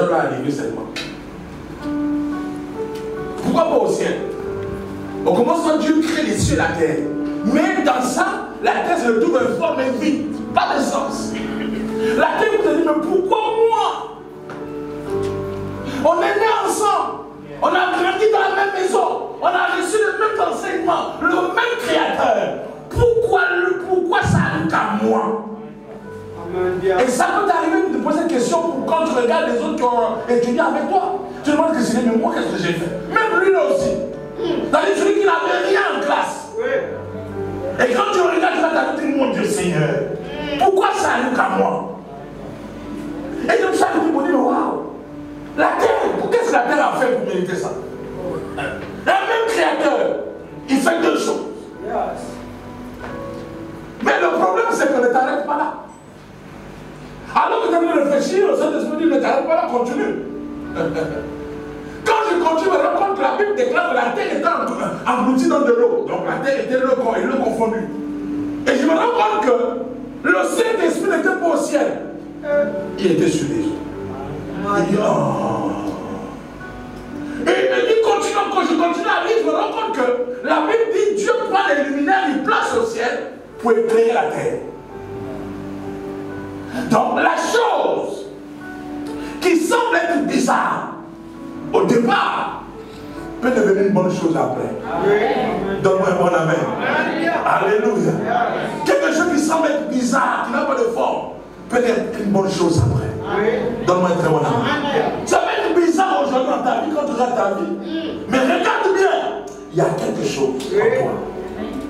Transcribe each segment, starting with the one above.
va arriver seulement. Pourquoi pas au ciel? Au commencement, Dieu crée les cieux et la terre. Mais dans ça, la terre se retrouve informe et vide. Pas de sens. La terre vous dit, mais pourquoi moi? On est nés ensemble. On a grandi dans la même maison. On a reçu le même enseignement. Le même créateur. Pourquoi ça arrive qu'à moi? Et ça peut t'arriver de te poser une question quand tu regardes les autres qui ont étudié avec toi. Tu te demandes que c'est mais moi qu'est-ce que j'ai fait? Même lui là aussi. C'est-à-dire celui qui n'avait rien en classe. Et quand tu regardes, tu vas t'arrêter, mon Dieu Seigneur, pourquoi ça arrive qu'à moi? Et comme ça, tu te dis, waouh, la terre, qu'est-ce que la terre a fait pour mériter ça? Un même créateur, il fait deux choses. Mais le problème, c'est qu'on ne t'arrête pas là. Alors que tu as envie de réfléchir, le Saint-Esprit dit, ne t'arrête pas là, continue. Quand je continue, je me rends compte que la Bible déclare que la terre était engloutie dans de l'eau. Donc la terre était le corps et le confondu. Et je me rends compte que le Saint-Esprit n'était pas au ciel. Il était sur les eaux. Il dit, oh. Et il continue, quand je continue à lire, je me rends compte que la Bible dit, Dieu prend les luminaires, il place au ciel pour éclairer la terre. Donc la chose qui semble être bizarre au départ peut devenir une bonne chose après. Donne-moi un bon amen. Alléluia. Quelque chose qui semble être bizarre, qui n'a pas de forme, peut être une bonne chose après. Donne-moi un très bon amen. Ça peut être bizarre aujourd'hui dans ta vie quand tu regardes ta vie. Mais regarde bien, il y a quelque chose en toi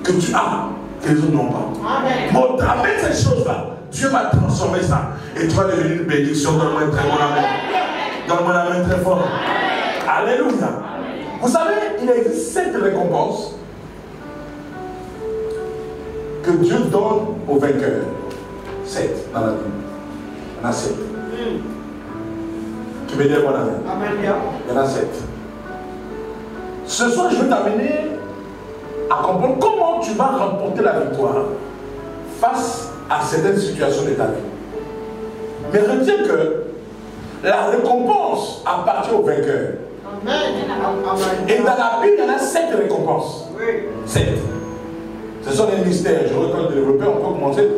que tu as, que les autres n'ont pas. Bon, avec cette chose-là, Dieu va transformer ça. Et tu vas devenir une bénédiction. Donne-moi un très bon amen. Donne-moi la main très fort. Alléluia. Vous savez, il existe 7 récompenses que Dieu donne aux vainqueurs. 7 dans la Bible. Il y en a 7. Tu veux dire mon amen? Il y en a 7. Ce soir, je vais t'amener à comprendre comment tu vas remporter la victoire face à certaines situations de ta vie. Mais retiens que la récompense appartient aux vainqueurs. Et dans la Bible, il y en a 7 récompenses. 7. Ce sont des mystères. Je voudrais le développer. On peut commencer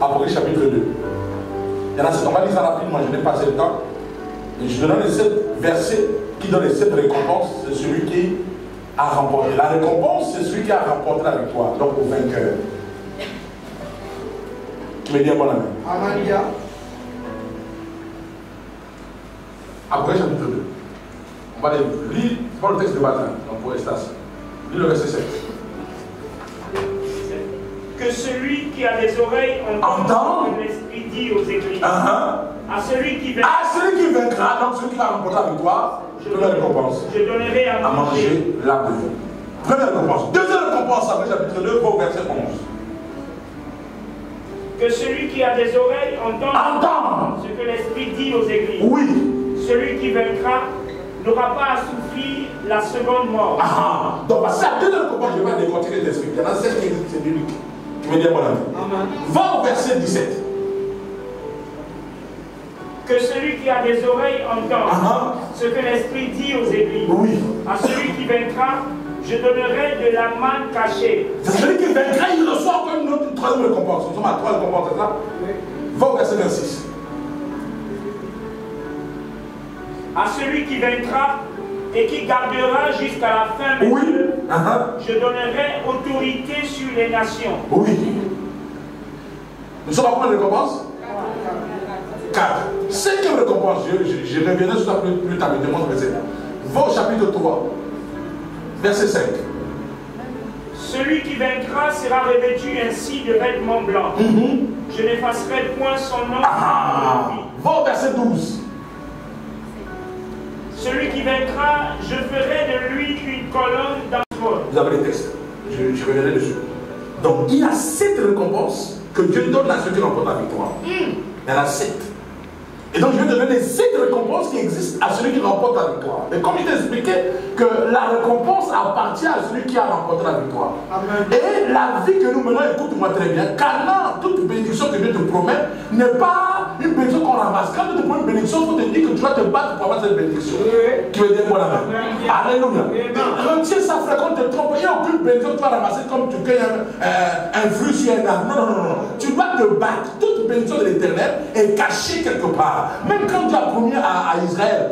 à Apocalypse chapitre 2. Il y en a 7. On va lire ça rapidement. Je n'ai pas assez de temps. Et je te donne les 7 versets qui donnent les 7 récompenses. C'est celui qui a remporté. La récompense, c'est celui qui a remporté la victoire. Donc au vainqueur. Tu me dis un bon amen. Amen. Après chapitre 2. On va lire, c'est pas le texte de bataille, donc pour rester assis. Lis le verset 7. Que celui qui a des oreilles entende ce que l'Esprit dit aux églises. À celui qui vaincra, donc celui qui va remporter la victoire, je donnerai la récompense. Je donnerai à manger la vie. Première récompense. Deuxième récompense, après chapitre 2, au verset 11. Que celui qui a des oreilles entende ce que l'Esprit dit aux églises. Oui. Celui qui vaincra n'aura pas à souffrir la seconde mort. Donc, c'est la deuxième récompense, je vais décortiquer l'esprit. Il y en a 7 qui existent, c'est biblique. Tu veux dire mon ami? Va au verset 17. Que celui qui a des oreilles entende ce que l'Esprit dit aux églises. Oui. À celui qui vaincra, je donnerai de la manne cachée. C'est celui qui vaincra, il reçoit comme une troisième récompense. Nous sommes à 3 récompenses, c'est ça? Oui. Va au verset 26. À celui qui vaincra et qui gardera jusqu'à la fin de Dieu, je donnerai autorité sur les nations. Oui. Nous sommes à combien de récompenses? 4. 5e récompense, je reviendrai sur ça plus tard, mais demande verset. Va au chapitre 3, verset 5. Celui qui vaincra sera revêtu ainsi de vêtements blancs. Je n'effacerai point son nom. Va au verset 12. Celui qui vaincra, je ferai de lui une colonne d'entre. Vous avez les textes. Je reviendrai dessus. Donc, il y a 7 récompenses que Dieu donne à ceux qui remportent la victoire. Il y en a 7. Et donc je vais te donner les 7 récompenses qui existent à celui qui remporte la victoire. Et comme il t'a expliqué que la récompense appartient à celui qui a remporté la victoire. Amen. Et la vie que nous menons, écoute-moi très bien, car toute bénédiction que Dieu te promet n'est pas une bénédiction qu'on ramasse. Quand Dieu te promet une bénédiction, il faut te dire que tu vas te battre pour avoir cette bénédiction. Qui veut dire moi la main. Alléluia. Retiens ça, frère, quand tu te trompes, il n'y a aucune bénédiction que tu vas ramasser comme tu cueilles un fruit sur un arbre. Non, non, non, non. Tu dois te battre. Toute bénédiction de l'Éternel est cachée quelque part. Même quand Dieu a promis à Israël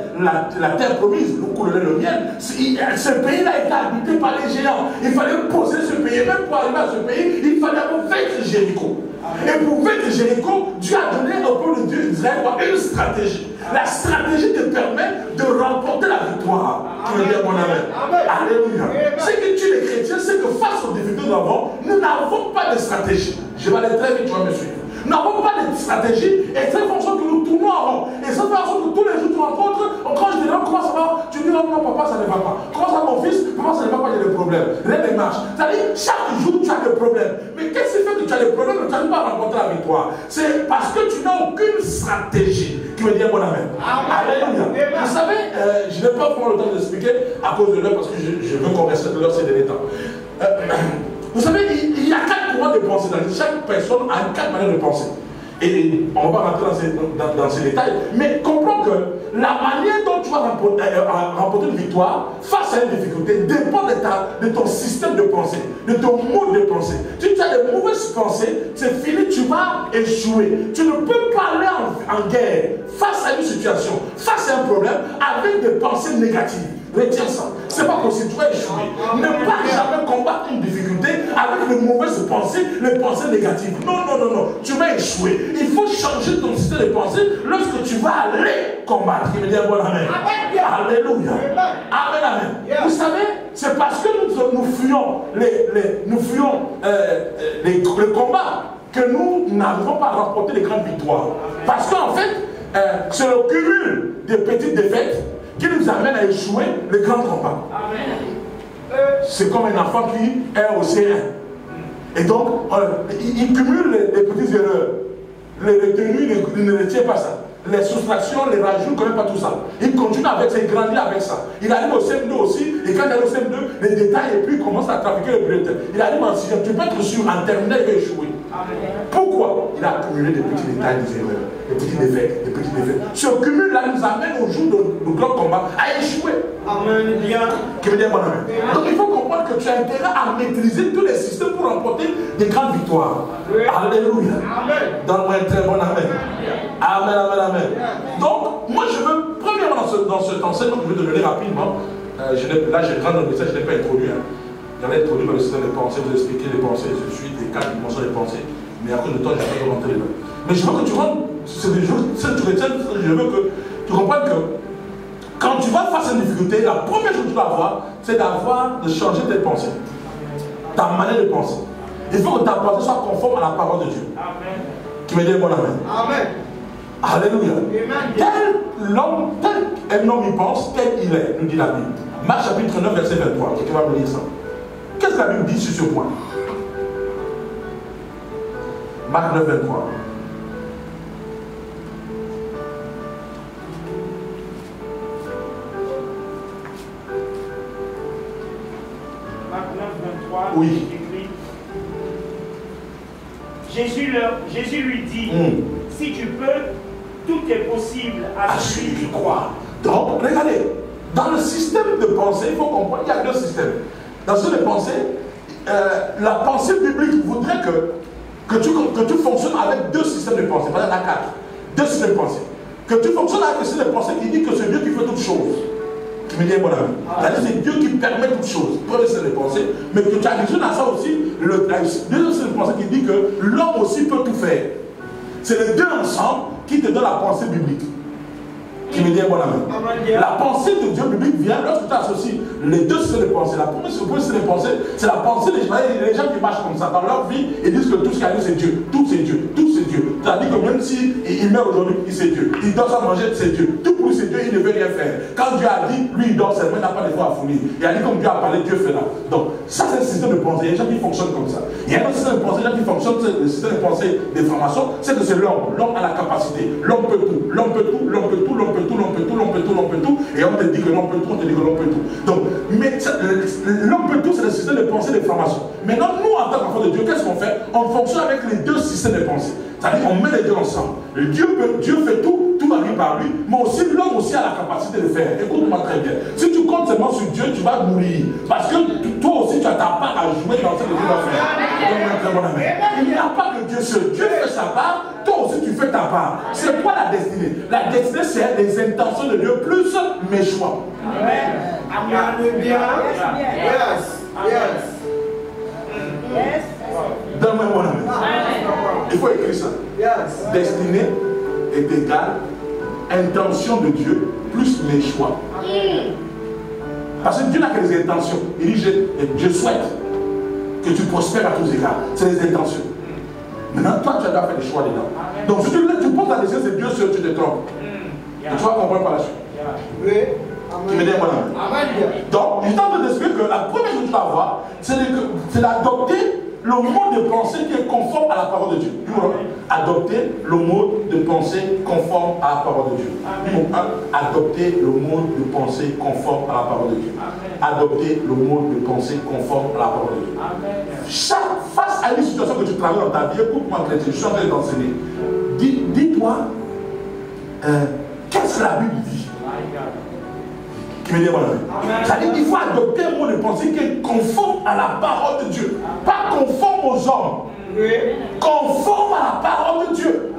la terre promise, le coulerait le miel, ce pays-là était habité par les géants. Il fallait poser ce pays. Même pour arriver à ce pays, il fallait vaincre Jéricho. Et pour vaincre Jéricho, Dieu a donné au peuple de Dieu d'Israël une stratégie. La stratégie te permet de remporter la victoire. Tu veux dire mon amen. Alléluia. Ce que tu les chrétiens, c'est que face aux difficultés que nous avons, nous n'avons pas de stratégie. Je vais aller très vite, tu vas me suivre. Nous n'avons pas de stratégie et c'est en sorte que nous tournons en rond. Et ça fait en sorte que tous les jours tu rencontres, quand je te demande comment ça va, tu dis non, non, papa, ça ne va pas. Comment ça va mon fils? Papa, ça ne va pas, il y a des problèmes. Rien ne marche. C'est-à-dire, chaque jour tu as des problèmes. Mais qu'est-ce qui fait que tu as des problèmes et tu n'arrives pas à remporter la victoire? C'est parce que tu n'as aucune stratégie. Qui veut dire mon amen. Alléluia. Vous savez, je n'ai pas vraiment le temps d'expliquer à cause de l'heure parce que je veux qu'on respecte l'heure ces derniers temps. Vous savez, il y a 4 courants de pensée. Chaque personne a 4 manières de penser. Et on va rentrer dans ces détails. Mais comprends que la manière dont tu vas remporter une victoire face à une difficulté dépend de ton système de pensée, de ton mode de pensée. Si tu as des mauvaises pensées, c'est fini, tu vas échouer. Tu ne peux pas aller en guerre face à une situation, face à un problème, avec des pensées négatives. Retiens ça. C'est pas possible, tu vas échouer. Ne pas jamais combattre une difficulté avec les mauvaises pensées, les pensées négatives. Non, non, non, non. Tu vas échouer. Il faut changer ton système de pensée lorsque tu vas aller combattre. Il me dit bon amen. Alléluia. Amen, amen. Vous savez, c'est parce que nous fuyons les combats que nous n'arrivons pas à remporter les grandes victoires. Parce qu'en fait, c'est le cumul des petites défaites qui nous amène à échouer les grands combats. C'est comme un enfant qui est au C1. Et donc, il cumule les petites erreurs. Les retenues, il ne retient pas ça. Les soustractions, les rajouts, il ne connaît pas tout ça. Il continue avec ça, il grandit avec ça. Il arrive au CM2 aussi, et quand il arrive au CM2, les détails, et puis il commence à trafiquer le bulletin. Il arrive en 6e, tu peux être sûr, en terminale, il va échouer. Pourquoi? Il a accumulé des petits détails, des erreurs, des petits défaites, des petits défaites. Ce cumul-là nous amène au jour de grand combat à échouer. Amen. Qui veut dire mon amen. Donc il faut comprendre que tu as intérêt à maîtriser tous les systèmes pour remporter des grandes victoires. Alléluia. Donne-moi un très bon amen. Amen, amen, amen. Donc, moi je veux, premièrement dans cet enseignement que je vais te donner rapidement, là j'ai grand dans le message, je ne l'ai pas introduit. J'avais introduit le système des pensées, vous expliquer les pensées, et de suite, les 4 dimensions des pensées. Mais à cause de temps, je ne vais pas rentrer dedans. Mais je veux que tu rentres, c'est des jours, je veux que tu comprennes que quand tu vas face à une difficulté, la première chose que tu vas avoir, c'est de changer tes pensées. Ta manière de penser. Il faut que ta pensée soit conforme à la parole de Dieu. Amen. Qui me dit bon amen. Amen. Alléluia. Tel un homme y pense, tel il est, nous dit la Bible. Marc chapitre 9, verset 23. Quelqu'un va me lire ça. Qu'est-ce que la Bible dit sur ce point? Marc 9, 23. Marc 9, 23. Oui. Jésus lui dit, si tu peux, tout est possible à celui qui croit. Donc, regardez, dans le système de pensée, il faut comprendre, il y a 2 systèmes. Dans ce de pensée, la pensée biblique voudrait que tu fonctionnes avec 2 systèmes de pensée. Par exemple, la 4. 2 systèmes de pensée. Que tu fonctionnes avec un système de pensée qui dit que c'est Dieu qui fait toutes choses. Qui me dit mon ami. C'est-à-dire que c'est Dieu qui permet toutes choses. Premier système de pensée. Mais que tu additionnes à ça aussi le deuxième système de pensée qui dit que l'homme aussi peut tout faire. C'est les 2 ensemble qui te donnent la pensée biblique. Qui me dit mon ami. La pensée de Dieu biblique vient lorsque tu associes les 2 systèmes de pensée. La première système de pensée, c'est la pensée des gens qui marchent comme ça. Dans leur vie, ils disent que tout ce qui arrive, c'est Dieu. Tout c'est Dieu. Tout c'est Dieu. C'est-à-dire que même s'il meurt aujourd'hui, c'est Dieu. Il doit s'en manger, c'est Dieu. Tout pour lui, c'est Dieu, il ne veut rien faire. Quand Dieu a dit, lui il dort seulement, il n'a pas d'effort à fournir. Il a dit comme Dieu a parlé, Dieu fera. Donc ça c'est le système de pensée. Il y a des gens qui fonctionnent comme ça. Il y a un autre système de pensée, les gens qui fonctionnent, c'est le système de pensée des francs-maçons, c'est que c'est l'homme. L'homme a la capacité. L'homme peut tout. L'homme peut tout, l'homme peut tout, l'homme peut tout, l'homme peut tout, l'homme peut tout, l'homme peut tout. Et on te dit que l'homme peut tout, on te dit que l'homme peut tout. Donc, mais l'homme peut tout, c'est le système de pensée des francs-maçons. Maintenant, nous, en tant qu'enfants de Dieu, qu'est-ce qu'on fait? On fonctionne avec les deux systèmes de pensée. C'est-à-dire qu'on met les deux ensemble. Dieu fait tout, tout arrive par lui, mais aussi l'homme aussi a la capacité de faire. Écoute-moi très bien. Si tu comptes seulement sur Dieu, tu vas mourir. Parce que toi aussi, tu as ta part à jouer dans ce que Dieu va faire. Il n'y a pas que Dieu seul. Dieu fait sa part, toi aussi tu fais ta part. C'est quoi la destinée? La destinée, c'est les intentions de Dieu plus mes choix. Amen. Amen. Yes. Yes. Donne-moi mon amen. Il faut écrire ça. Yes. Destinée est égale intention de Dieu plus mes choix. Parce que Dieu n'a que des intentions. Il dit je souhaite que tu prospères à tous égards. C'est les intentions. Maintenant, toi, tu dois faire des choix dedans. Donc, si tu poses la décision, c'est Dieu seul, tu te trompes. Et tu vas comprendre par la suite. Oui. Tu me dis mon amen. Donc, je suis en train d'expliquer que la première chose que tu vas avoir, c'est d'adopter le mode de pensée qui est conforme à la parole de Dieu. Adopter le mode de pensée conforme à la parole de Dieu. Numéro 1, adopter le mode de pensée conforme à la parole de Dieu. Adopter le mode de pensée conforme à la parole de Dieu. Face à une situation que tu traverses dans ta vie, écoute-moi chrétien, je suis en train de t'enseigner. Dis-toi, qu'est-ce que la Bible dit? Qui me dit voilà. C'est-à-dire qu'il faut adopter un mot de pensée qui est conforme à la parole de Dieu. Pas conforme aux hommes. Conforme à la parole de Dieu.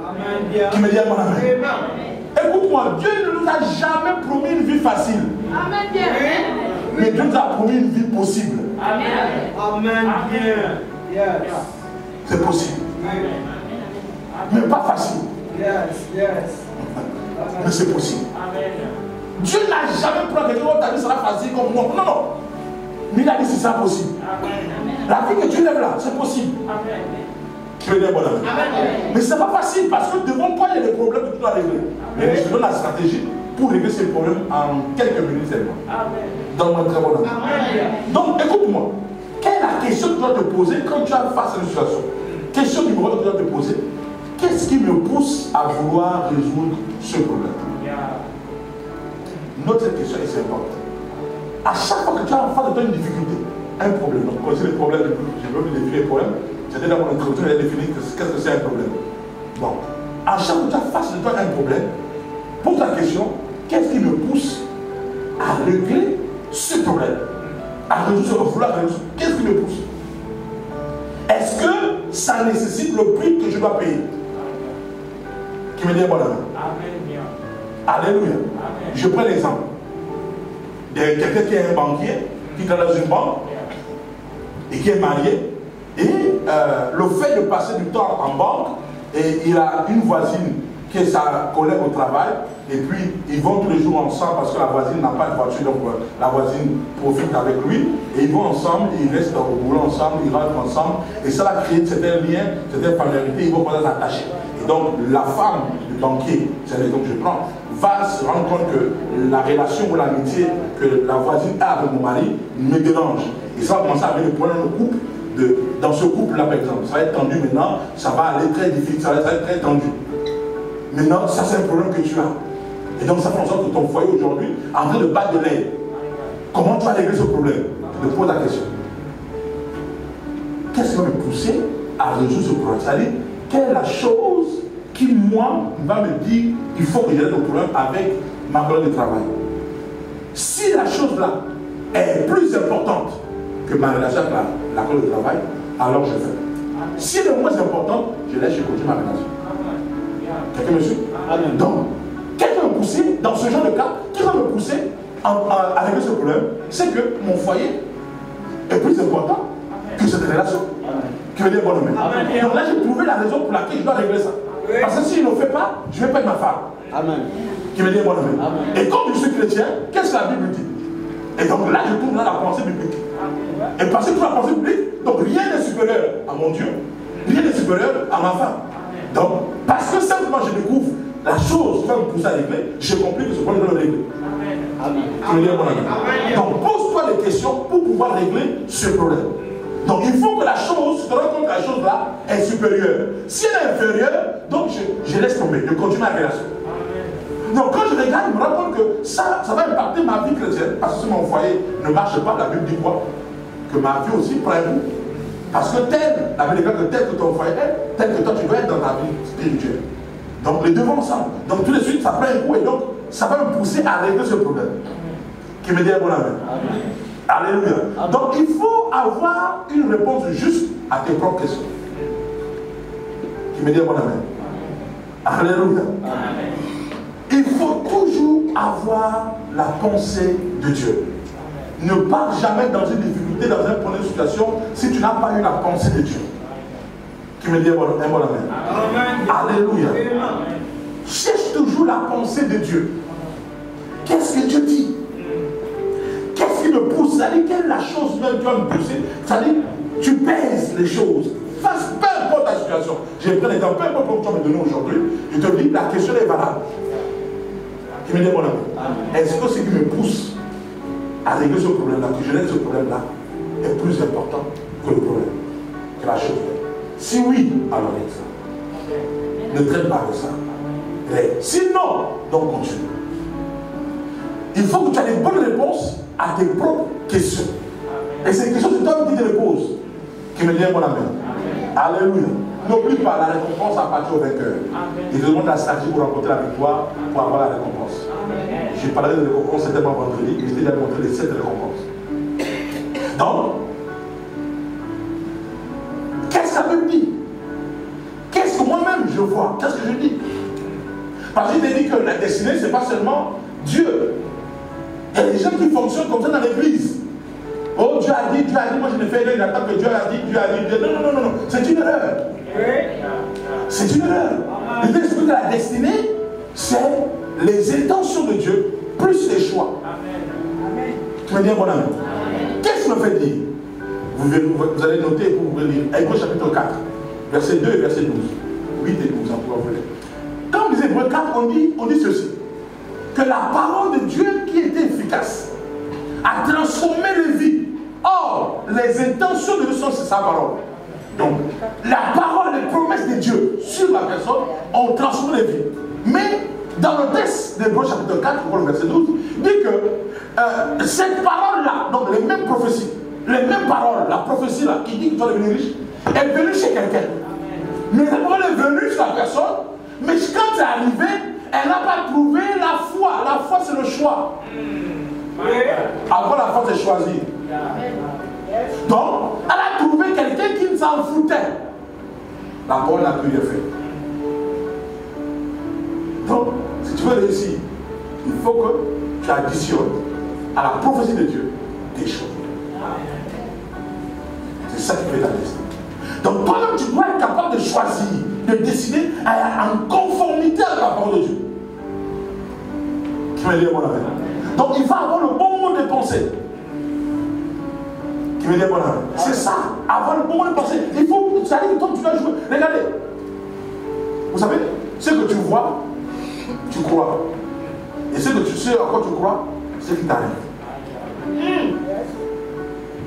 Qui me dit mon amen. Écoute-moi, Dieu ne nous a jamais promis une vie facile. Mais Dieu nous a promis une vie possible. C'est possible. Mais pas facile. Mais c'est possible. Dieu n'a jamais pris quelqu'un où ta vie sera facile comme moi. Non, non. Mais il a dit c'est ça possible. La vie que tu lèves là, c'est possible. Tu veux dire bon amen. Mais ce n'est pas facile parce que devant toi, il y a des problèmes que tu dois régler. Mais je te donne la stratégie pour régler ces problèmes en quelques minutes seulement. Donne-moi un très bon amen. Donc écoute-moi. Quelle est la question que tu dois te poser quand tu as face à une situation? Question numéro 1 que tu dois te poser. Qu'est-ce qui me pousse à vouloir résoudre ce problème? Notre question est importante. À chaque fois que tu as en face de toi une difficulté, un problème, donc quand c'est le problème, je veux définir les problèmes, c'était dans mon introduction, j'ai défini qu'est-ce que c'est un problème. Donc, à chaque fois que tu as face de toi un problème, pose la question, qu'est-ce qui me pousse à régler ce problème? À résoudre, vouloir résoudre. Qu'est-ce qui me pousse? Est-ce que ça nécessite le prix que je dois payer? Qui me dit bon amen. Alléluia. Amen. Je prends l'exemple de quelqu'un qui est un banquier, qui travaille dans une banque et qui est marié. Et le fait de passer du temps en banque, et il a une voisine qui est sa collègue au travail, et puis ils vont tous les jours ensemble parce que la voisine n'a pas de voiture, donc la voisine profite avec lui, et ils vont ensemble, ils restent au boulot ensemble, ils rentrent ensemble, et ça va créer certains liens, certaines familiarités, ils vont pouvoir s'attacher. Et donc la femme du banquier, c'est l'exemple que je prends, va se rendre compte que la relation ou l'amitié que la voisine a avec mon mari me dérange. Et ça va commencer à venir le problème de couple. Dans ce couple-là, par exemple, ça va être tendu maintenant, ça va aller très difficile, ça va être très tendu. Maintenant, ça c'est un problème que tu as. Et donc ça fait en sorte que ton foyer aujourd'hui est en train de battre de l'air. Comment tu vas régler ce problème? Je te pose la question. Qu'est-ce qui va me pousser à résoudre ce problème? C'est-à-dire, quelle est la chose qui, moi, va me dire il faut que je règle le problème avec ma collègue de travail? Si la chose-là est plus importante que ma relation avec la collègue de travail, alors je fais. Si elle est moins importante, je laisse continuer ma relation. Quelqu'un me suit? Donc, qu'est-ce qui va me pousser dans ce genre de cas? Qu'est-ce qui va me pousser à régler ce problème? C'est que mon foyer est plus important que cette relation. Qui veut dire bon amen. Donc là, j'ai trouvé la raison pour laquelle je dois régler ça. Parce que si je ne le fais pas, je vais perdre ma femme. Amen. Qui veut dire bon amen. Et comme je suis chrétien, qu'est-ce que la Bible dit? Et donc là, je tourne dans la pensée biblique. Et parce que toute la pensée biblique, donc rien n'est supérieur à mon Dieu, rien n'est supérieur à ma femme. Donc, parce que simplement je découvre la chose qui va me pousser à régler, j'ai compris que ce problème doit le régler. Amen. Donc pose-toi des questions pour pouvoir régler ce problème. Donc il faut que la chose, tu te rends compte que la chose là est supérieure. Si elle est inférieure, donc je laisse tomber, je continue la relation. Donc quand je regarde, je me rends compte que ça va impacter ma vie chrétienne. Parce que si mon foyer ne marche pas, la Bible dit quoi? Que ma vie aussi prend un coup. Parce que la Bible dit que tel que ton foyer est, tel que toi tu dois être dans ta vie spirituelle. Donc les deux vont ensemble. Donc tout de suite ça prend un coup et donc ça va me pousser à régler ce problème. Qui me dit un bon amen. Alléluia. Donc il faut avoir une réponse juste à tes propres questions. Qui me dit un bon amen. Alléluia. Il faut toujours avoir la pensée de Dieu. Ne pars jamais dans une difficulté, dans un point de situation, si tu n'as pas eu la pensée de Dieu. Qui me dit un bon amen. Alléluia. Cherche toujours la pensée de Dieu. Qu'est-ce que Dieu dit? Qu'est-ce qui me pousse? C'est-à-dire, quelle est la chose même qui va me pousser? C'est-à-dire, tu pèses les choses. Face, peu importe la situation. J'ai pris l'exemple, peu importe ce que tu vas me donner aujourd'hui. Je te dis, la question est valable. Qui me dit mon ami? Est-ce que ce qui me pousse à régler ce problème-là, que je règle ce problème-là, est plus important que le problème, que la chose? Si oui, alors règle ça. Ne traite pas de ça. Règle. Sinon, donc continue. Il faut que tu aies des bonnes réponses à tes propres questions. Et ces questions, c'est toi qui te les poses. Qui me dit mon ami. Alléluia. N'oublie pas, la récompense appartient au vainqueur. Il te demande la stratégie pour remporter la victoire, pour avoir la récompense. J'ai parlé de récompense, c'était pas vendredi, mais je t'ai déjà montré les 7 récompenses. Donc, qu'est-ce que ça veut dire? Qu'est-ce que moi-même je vois? Qu'est-ce que je dis? Parce qu'il dit que la destinée, ce n'est pas seulement Dieu. Il y a des gens qui fonctionnent comme ça dans l'église. Oh, Dieu a dit, moi je ne fais rien, il attend que Dieu a dit. Non. C'est une erreur. C'est une erreur. Il dit que la destinée, c'est les intentions de Dieu, plus les choix. Amen. Tu me dis, mon ami. Qu'est-ce que me fait dire? Vous allez noter pour vous lire. Hébreux chapitre 4, verset 2 et verset 12. 8 et 12, en pouvant lire. Quand on dit Hébreux 4, on dit ceci. Que la parole de Dieu qui était efficace a transformé les vies. Or, les intentions de Dieu sont sa parole. Donc, la parole, les promesses de Dieu sur la personne ont transformé les vies. Mais, dans le texte d'Hébreux chapitre 4, le verset 12, dit que cette parole-là, donc les mêmes prophéties, les mêmes paroles, la prophétie là, qui dit que tu vas devenir riche, est venue chez quelqu'un. Mais la parole est venue sur la personne, mais quand c'est arrivé, elle n'a pas trouvé la foi. La foi, c'est le choix. Après, la foi, c'est choisir. Donc, elle a trouvé quelqu'un qui ne s'en foutait. La parole n'a plus effet. Donc, si tu veux réussir, il faut que tu additionnes à la prophétie de Dieu des choses. C'est ça qui fait ta destinée. Donc, toi-même, tu dois être capable de choisir, de décider en conformité avec la parole de Dieu. Qui me dit mon ami. Donc, il va avoir le bon mot de pensée. Qui me dit mon ami. C'est ça, avoir le bon mot de pensée. Il faut, ça dit que toi, tu dois jouer. Regardez. Vous savez, ce que tu vois, tu crois. Et ce que tu sais à quoi tu crois, c'est ce qui t'arrive.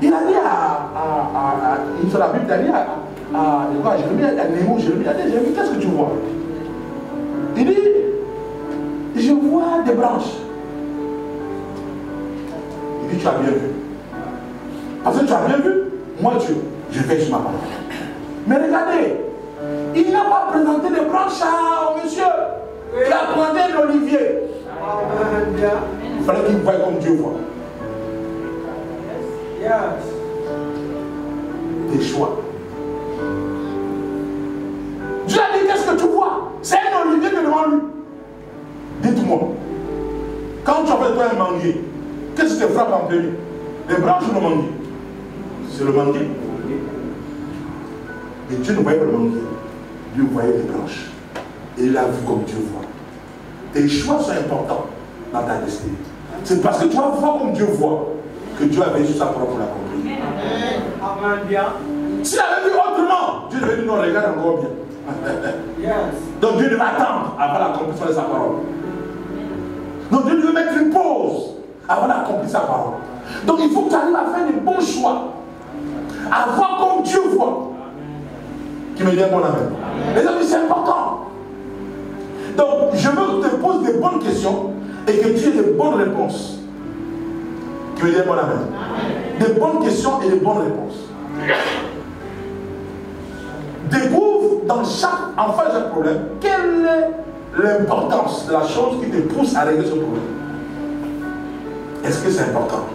Il a dit sur la Bible, il a dit Jérémie, qu'est-ce que tu vois? Il dit, je vois des branches. Il dit, tu as bien vu. Parce que tu as bien vu, moi je vais sur ma parole. Mais regardez, il n'a pas présenté des branches au monsieur. Il a présenté l'olivier. Il fallait qu'il voie comme Dieu voit. Des choix. Dieu a dit, qu'est-ce que tu vois? C'est un olivier qui est devant lui. Dites-moi, quand tu appelles toi un manguier, qu'est-ce qui te frappe en premier? Les branches ou le manguier? C'est le manguier. Mais Dieu ne voyait pas le manguier. Dieu voyait les branches. Et il a vu comme Dieu voit. Tes choix sont importants dans ta destinée. C'est parce que tu vas voir comme Dieu voit que Dieu avait juste sa propre la compris. Amen. S'il avait vu autrement, Dieu devait dire non, regarde encore bien. Donc Dieu devait attendre avant l'accomplissement de sa parole. Donc Dieu devait mettre une pause avant d'accomplir sa parole. Donc il faut que tu arrives à faire les bons choix. À voir comme Dieu voit. Qui me dit mon amen. Les amis, c'est important. Donc je veux que tu te poses des bonnes questions et que tu aies des bonnes réponses. Qui me dit mon amen. Des bonnes questions et des bonnes réponses. Découvre dans chaque enfant de ce problème quelle est l'importance de la chose qui te pousse à régler ce problème. Est-ce que c'est important?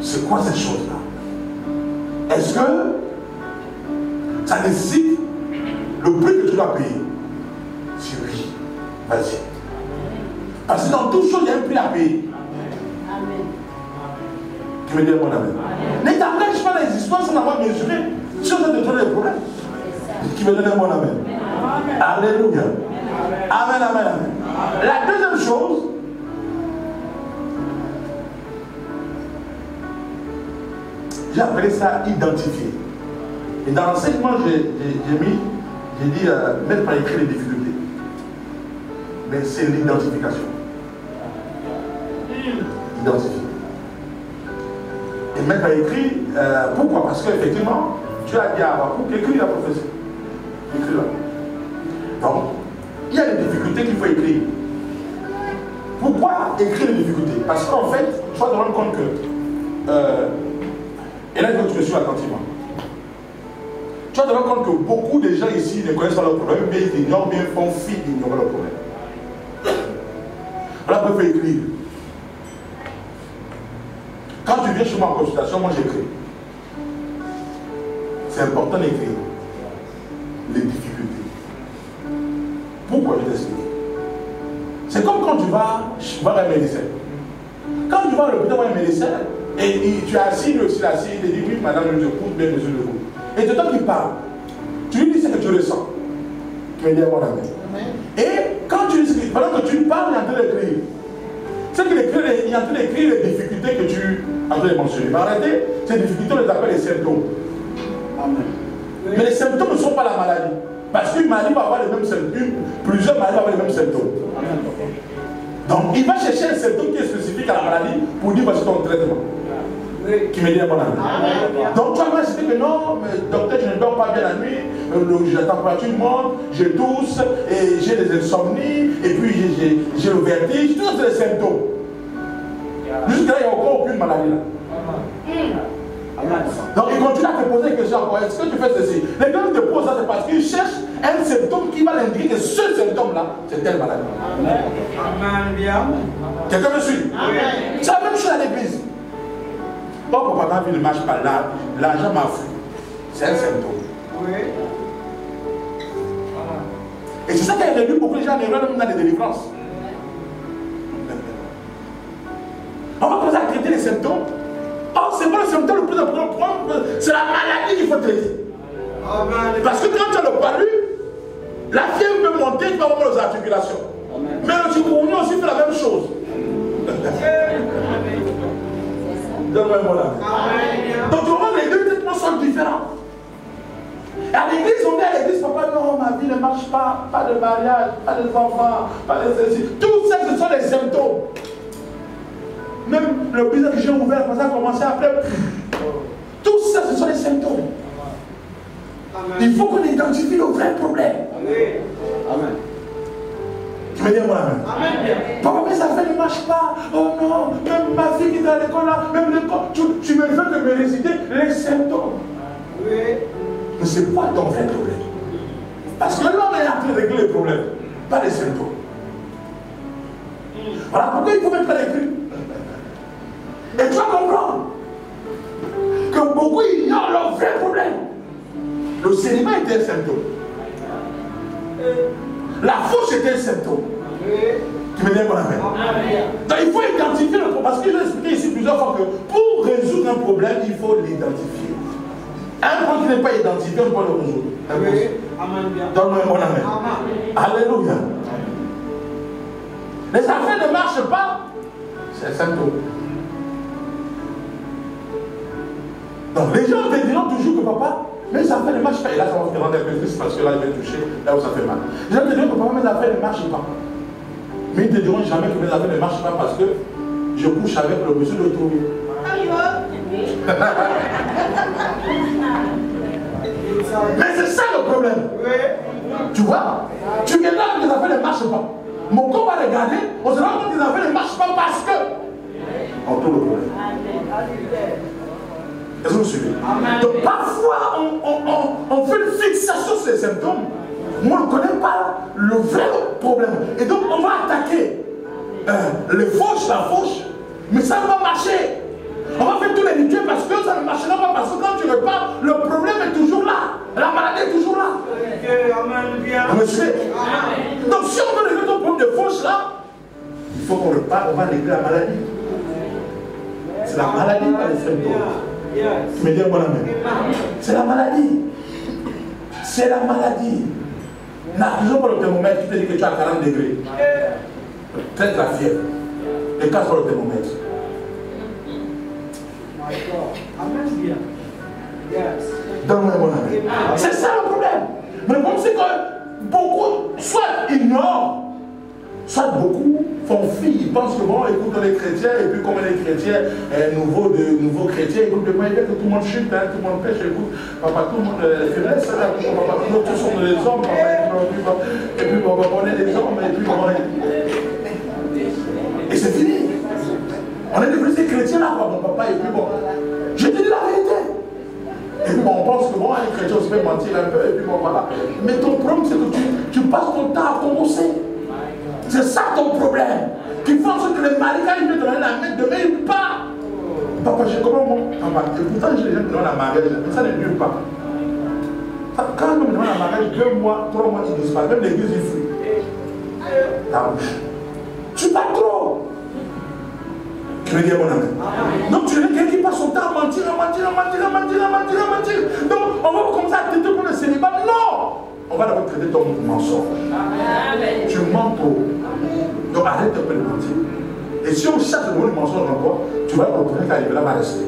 C'est quoi cette chose-là? Est-ce que ça nécessite le prix que tu dois payer? Si oui, vas-y. Parce que dans toute chose, il y a un prix à payer. Amen. Tu me dis mon amen. Ne t'attache pas les histoires sans avoir mesuré sur de trouver des problèmes. Qui me donne mon amen. Alléluia. Amen, amen, amen. La deuxième chose, j'ai appelé ça identifier. Et dans l'enseignement, j'ai dit mettre par écrit les difficultés. Mais c'est l'identification. Identifier. Et mettre par écrit, pourquoi? Parce qu'effectivement, Dieu a dit à Habakkuk qu'écris la prophétie. Écris-la. Donc, il y a des difficultés qu'il faut écrire. Pourquoi écrire les difficultés? Parce qu'en fait, tu vas te rendre compte que, et là, il faut que tu me suives attentivement. Tu vas te rendre compte que beaucoup de gens ici ne connaissent pas leurs problèmes, mais ils ignorent bien, font fi d'ignorer leurs problèmes. Voilà pourquoi il faut écrire. Quand tu viens chez moi en consultation, moi j'écris. C'est important d'écrire les difficultés. Pourquoi je t'explique? C'est comme quand tu vas voir un médecin. Quand tu vas à l'hôpital voir un médecin, et tu es assis, lui aussi assis, il te dit oui, madame, je coûte bien monsieur de vous. Et de temps qu'il parle, tu lui dis ce que tu ressens. Tu me dis à mon ami. Et quand tu dis, pendant que tu parles, il est en train d'écrire. C'est qu'il est en train d'écrire les difficultés que tu es en train de mentionner. Mais arrêtez, ces difficultés, on les appelle les symptômes. Amen. Mais les symptômes ne sont pas la maladie. Parce qu'une maladie va avoir les mêmes symptômes, plusieurs maladies vont avoir les mêmes symptômes. Donc il va chercher un symptôme qui est spécifique à la maladie pour dire voici ton traitement. Qui me dit à mon ami. Donc tu vas me dire que non, mais docteur, je ne dors pas bien la nuit, la température monte, je tousse, et j'ai des insomnies, et puis j'ai le vertige, tous ces symptômes. Jusque-là, il n'y a aucune maladie là. Donc il continue à te poser des questions encore. Est-ce que tu fais ceci? Les gens te posent ça, c'est parce qu'ils cherchent un symptôme qui va l'indiquer que ce symptôme-là, c'est telle maladie. Amen. Quelqu'un me suit? C'est la même chose à l'église. Oh, papa, ma vie ne marche pas là, l'argent m'a fui. C'est un symptôme. Oui. Et c'est ça qui a réduit beaucoup de gens en erreur, même dans les délivrances. On va commencer à traiter les symptômes. Oh, c'est pas le symptôme le plus important, c'est la maladie qu'il faut traiter. Amen. Parce que quand tu as le palu, la fièvre peut monter, tu vas avoir les articulations. Amen. Mais le chikungunya aussi fait la même chose. Donne-moi mon âme. Donc tu vois, les deux traitements sont différents. Et à l'église, on est à l'église, papa, non, ma vie ne marche pas, pas de mariage, pas de enfants, pas de ceci. Tout ça, ce sont les symptômes. Même le business que j'ai ouvert, ça a commencé après. Tout ça, ce sont les symptômes. Amen. Il faut qu'on identifie le vrai problème. Amen. Tu me dis moi amen. Amen. Papa, mes affaires ne marchent pas. Oh non, même ma fille qui est à l'école là, même l'école, tu me fais que me réciter les symptômes. Oui. Mais c'est pas ton vrai problème. Parce que l'homme est en train de régler les problèmes, pas les symptômes. Voilà pourquoi il faut mettre à l'écrit. Et tu vas comprendre que beaucoup ignorent leur vrai problème. Le célibat était un symptôme. La fausse était un symptôme. Tu me dis mon amen. Donc il faut identifier le problème. Parce que j'ai expliqué ici plusieurs fois que pour résoudre un problème, il faut l'identifier. Un problème qui n'est pas identifié, on peut le résoudre. Donne-moi mon amen. Alléluia. Les affaires ne marchent pas, c'est un symptôme. Donc les gens te diront toujours que papa, Mais ça fait ne marche pas. Et là, ça va te rendre un peu triste parce que là, je vais toucher là où ça fait mal. Je vais te dire que parfois mes affaires ne marchent pas. Mais ils ne te diront jamais que mes affaires ne marchent pas parce que je couche avec le monsieur de Touré. Mais c'est ça le problème. Tu vois, tu regardes que les affaires ne marchent pas. Mon corps va regarder, on se rend compte que les affaires ne marchent pas parce que on trouve le problème. Est-ce que vous suivez? Donc parfois on fait une fixation sur les symptômes, mais on ne connaît pas le vrai problème. Et donc on va attaquer les fauches, la fauche, mais ça ne va marcher. On va faire tous les rituels parce que ça ne marchera pas, parce que quand tu repars, le problème est toujours là. La maladie est toujours là. Vous me suivez? Donc si on veut régler ton problème de fauche là, il faut qu'on repart, on va régler la maladie. C'est la maladie, pas les symptômes. Tu me dis un bon ami. C'est la maladie. C'est la maladie. N'accusons pas le thermomètre qui te dit que tu as 40 degrés. Traite la fièvre. Et casse pas le thermomètre. Donne-moi un bon ami. C'est ça le problème. Mais le problème c'est que beaucoup, soit ignorent, soit beaucoup font fi. Ils pensent que bon, écoute les chrétiens, et puis comme les chrétiens nouveaux chrétiens, écoute, que tout le monde chute, hein, tout le monde pêche, écoute, papa, tout le monde faiblesse, papa, tous sont des hommes, papa, et puis on est des hommes, et puis on est. Et c'est fini. On est devenus des chrétiens là, mon papa, et puis bon. Je te dis la vérité. Et puis bon, on pense que bon, les chrétiens se fait mentir un peu, et puis bon, voilà. Mais ton problème, c'est que tu passes ton temps à commencer. C'est ça ton problème. Qui fait en sorte que les maris, quand ils viennent te donner la main, demain ils partent. Papa, je comprends mon papa. Et pourtant, j'ai déjà donné la mariage, mais ça ne dure pas. Quand on me demande la mariage, 2 mois, 3 mois, ils disparaissent. Même l'église, ils fuient. Ta bouche. Tu parles trop. Tu veux dire mon ami? Donc tu veux quelqu'un qui passe son temps à mentir, à mentir. Donc on va commencer à traiter pour le célibat. Non! On va d'abord traiter ton mensonge. Tu mens trop. Donc arrête un peu de mentir. Et si on cherche le mensonge encore, tu vas le premier qui là va rester.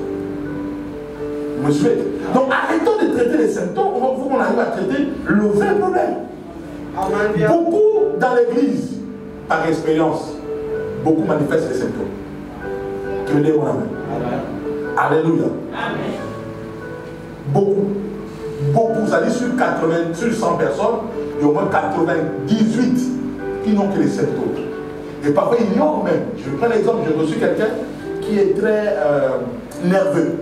Vous me suivez? Donc arrêtons de traiter les symptômes. Il faut qu'on arrive à traiter le vrai problème. Beaucoup dans l'église, par expérience, beaucoup manifestent les symptômes. Tu veux dire mon ami? Alléluia. Amen. Beaucoup, ça dit sur 100 personnes, il y a au moins 98 qui n'ont que les symptômes. Et parfois ils ignorent même. Je prends l'exemple, j'ai reçu quelqu'un qui est très nerveux.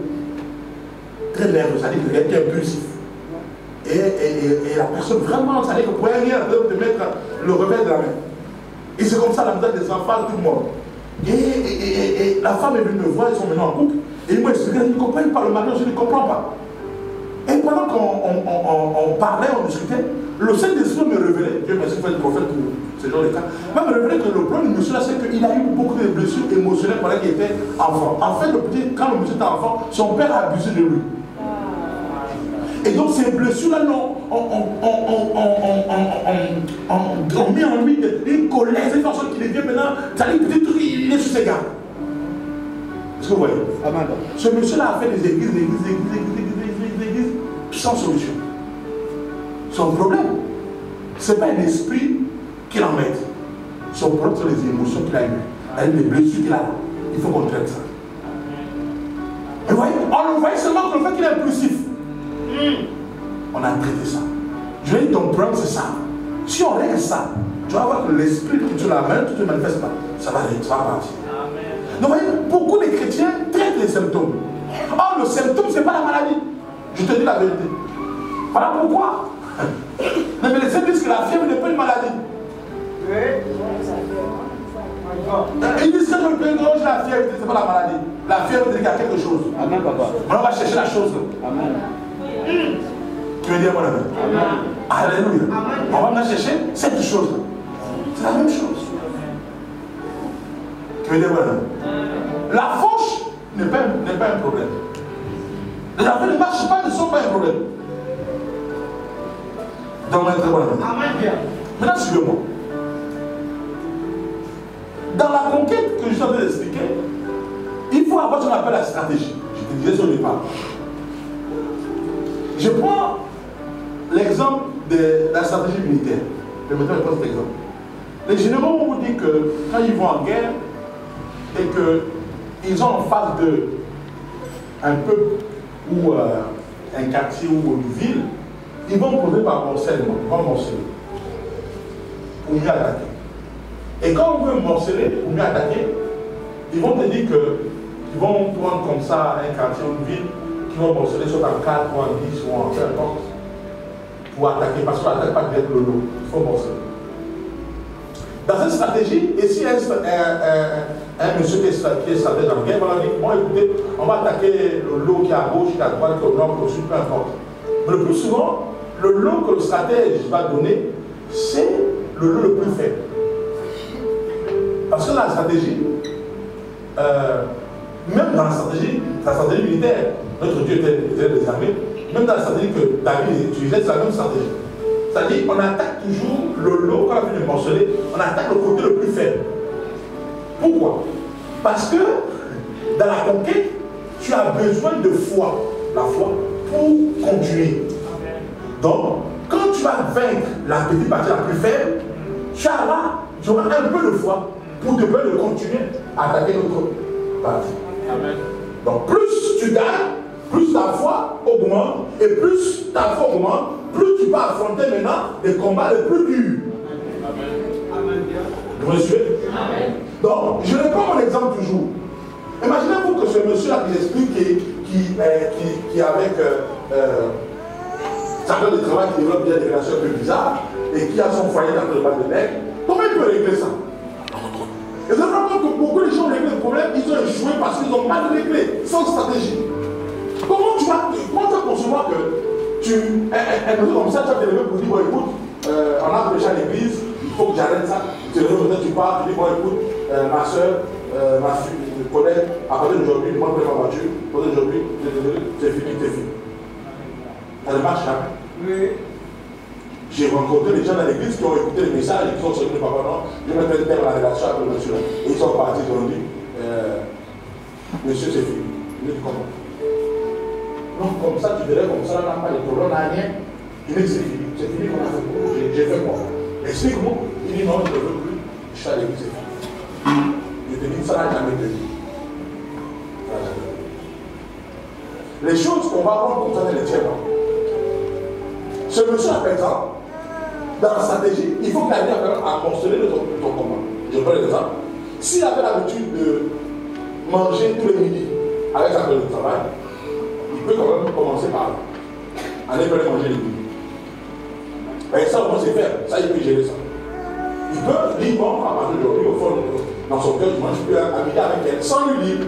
Très nerveux, ça dit que quelqu'un est impulsif. Et la personne vraiment, ça dit que pour rien de mettre le revers de la main. Et c'est comme ça la misère des enfants, tout le monde. Et la femme est venue me voir, ils sont maintenant en couple. Et ils m'ont expliqué, ils ne comprennent pas le mariage, je ne comprends pas. Et pendant qu'on parlait, on discutait, le Saint-Esprit me révélait, Dieu merci, fait le prophète pour ce genre de cas, me révélait que le problème de monsieur là, c'est qu'il a eu beaucoup de blessures émotionnelles pendant qu'il était enfant. En fait, quand le monsieur était enfant, son père a abusé de lui. Et donc ces blessures-là ont mis en lui une colère, cette façon qu'il devient maintenant, ça dit petit truc, il est sur ses gars. Est-ce que vous voyez? Ce monsieur-là a fait des églises sans solution. Son problème, ce n'est pas un esprit qui l'embête. Son problème, c'est les émotions qu'il a eues, les blessures qu'il a. Il faut qu'on traite ça. Et vous voyez, on le voyait seulement que le fait qu'il est impulsif. On a traité ça. Je vais dire, ton problème, c'est ça. Si on règle ça, tu vas voir que l'esprit que tu la main, tu ne te manifestes pas. Ça va partir. Donc, vous voyez, beaucoup de chrétiens traitent les symptômes. Or, le symptôme, ce n'est pas la maladie. Je te dis la vérité. Voilà pourquoi. Mais les médecins disent que la fièvre n'est pas une maladie. Ils disent que le pays gauche, la fièvre, ce n'est pas la maladie. La fièvre, c'est qu'il y a quelque chose. Amen, papa. On va chercher la chose. Amen. Tu veux dire mon ami? Alléluia. On va venir chercher cette chose. C'est la même chose. Tu veux dire mon ami? La fauche n'est pas un problème. Les affaires ne marchent pas, ne sont pas un problème. Dans mon très bon ami. Maintenant, suivez-moi. Dans la conquête que je suis en train d'expliquer, il faut avoir ce qu'on appelle la stratégie. Je te disais ça au départ. Je prends l'exemple de la stratégie militaire. Permettez-moi de prendre cet exemple. Les généraux vous disent que quand ils vont en guerre et qu'ils ont en face d'eux un peuple ou un quartier ou une ville, ils vont poser par morcellement, pour mieux attaquer. Et quand on veut morceler pour mieux attaquer, ils vont te dire qu'ils vont prendre comme ça un quartier ou une ville qui vont morceler soit en 4 ou en 10 ou en peu importe pour attaquer, parce qu'on n'attaque pas direct le lot, il faut morceler. Dans cette stratégie, et si un monsieur qui est stratège en guerre, on va dire, bon écoutez, on va attaquer le lot qui est à gauche, qui est à droite, qui est au nord, qui est au sud, peu importe. Mais le plus souvent, le lot que le stratège va donner, c'est le lot le plus faible. Parce que la stratégie, même dans la stratégie militaire, notre Dieu était des armées, même dans la stratégie que David utilisait, c'est la même stratégie. C'est-à-dire qu'on attaque toujours le lot, quand on a fini de morceler, on attaque le côté le plus faible. Pourquoi? Parce que dans la conquête, tu as besoin de foi, la foi, pour continuer. Donc, quand tu vas vaincre la petite partie la plus faible, tu auras un peu de foi pour te permettre de continuer à attaquer l'autre partie. Amen. Donc, plus tu gagnes, plus ta foi augmente, et plus ta foi augmente, plus tu vas affronter maintenant les combats les plus durs. Amen. Vous me suivez? Donc, je reprends mon exemple toujours. Imaginez-vous que ce monsieur-là qui explique qui avec sa période de travail qui développe des relations un peu bizarres et qui a son foyer dans le bas de nègre, comment il peut régler ça? Et c'est vraiment que beaucoup de gens ont réglé le problème, ils ont échoué parce qu'ils ont mal réglé, sans stratégie. Comment tu vas concevoir que un monsieur comme ça, tu vas te lever pour dire, bon écoute, on a prêché à l'église, il faut que j'arrête ça. Tu te lèves, peut-être tu pars, tu dis, bon écoute, ma soeur, ma fille, mes collègues, à partir d'aujourd'hui, moi je prends ma voiture, à partir d'aujourd'hui, c'est fini. Ça ne marche jamais. Oui. J'ai rencontré des gens dans l'église qui ont écouté le message et qui sont sortis de papa, non, je vais mettre un terme à la relation avec le monsieur là. Et ils sont partis, ils ont dit, monsieur, c'est fini. Je dis comment? Non, comme ça, tu verrais, comme ça, on n'a pas de problème, on n'a rien. Je dis, c'est fini, qu'on a fait quoi? J'ai fait quoi? Explique-moi. Il dit, non, je ne veux plus. Je suis à l'église, c'est fini. Je te dis, ça n'a jamais tenu. Les choses qu'on va voir comme ça, c'est les tiens. Ce monsieur, par exemple, dans la stratégie, il faut qu'il arrive à morceler ton combat. Je prends l'exemple. S'il avait l'habitude de manger tous les midis avec sa période de travail, il peut quand même commencer par aller manger les midis. Et ça, au moins, c'est faire. Ça, il peut gérer ça. Il peut dire, bon, à partir d'aujourd'hui, au fond, dans son cœur, il mange plus à midi avec elle, sans lui dire.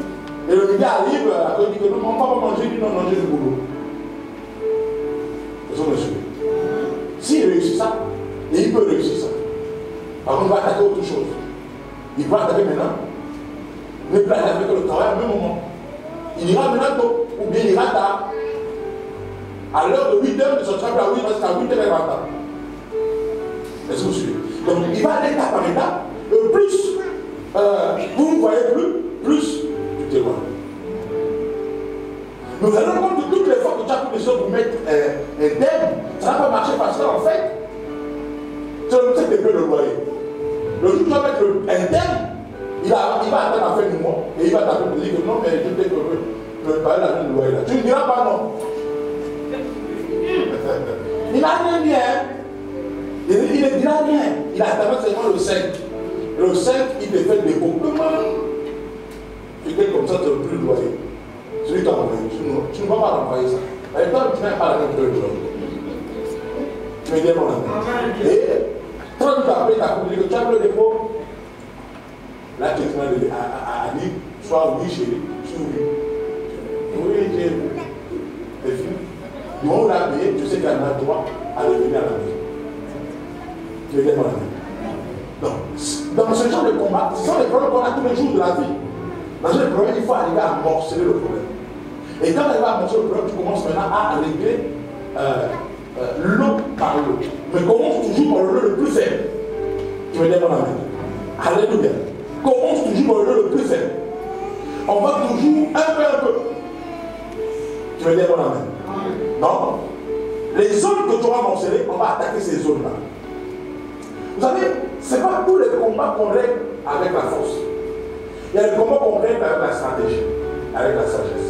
Et le midi arrive, après il dit que non, on ne va pas manger, il dit non, manger du boulot. C'est ça, monsieur. S'il réussit ça, et il peut réussir ça. Par contre, il va attaquer autre chose. Il va attaquer maintenant. Ne pas avec le travail au même moment. Il ira maintenant tôt, ou bien il ira tard. À l'heure de 8h, de son travail à 8h, parce qu'à 8h, il va tard. Est-ce que vous suivez? Donc, il va aller étape par étape. Plus vous ne voyez plus tu t'éloignes. Nous allons compte de toutes les fois que tu as pris des choses pour mettre un thème, ça n'a pas marché parce qu'en fait, c'est le fait de payer le loyer. Le jour où tu vas mettre un thème, il va attendre la fin du mois et il va t'appeler pour dire que non, mais je t'ai que payer la fin du loyer là. Tu ne diras pas non. Il n'a rien dit, hein. Il ne dira rien. Il attendra seulement le 5. Le 5, il te fait des dépôt. Comment tu fais comme ça, tu n'as plus le loyer. Celui qui t'a envoyé, tu ne vas pas l'envoyer ça. Et toi, tu n'as pas la même chose de loyer. Tu me dis mon ami. Et 30 minutes après, tu as compris que tu as le dépôt. Là, tu es en train de dire, sois oui, chérie, je suis oui. Oui, j'ai vu. C'est fini. Du moment où on l'a payé, tu sais qu'il y en a droit à revenir à la maison. Tu me dis mon ami. Donc, dans ce genre de combat, ce sont les problèmes qu'on a tous les jours de la vie. Dans ce problème, il faut arriver à morceler le problème. Et quand on arrive à morceler le problème, tu commences maintenant à régler lot par lot. Mais commence toujours par le lot le plus faible. Tu me dis mon ami. Alléluia. Commence toujours par le lot le plus faible. On va toujours un peu. Tu me dis mon ami. Non? Les zones que tu vas mentionner, on va attaquer ces zones-là. Vous savez, ce n'est pas tous les combats qu'on règle avec la force. Il y a les combats qu'on règle avec la stratégie, avec la sagesse.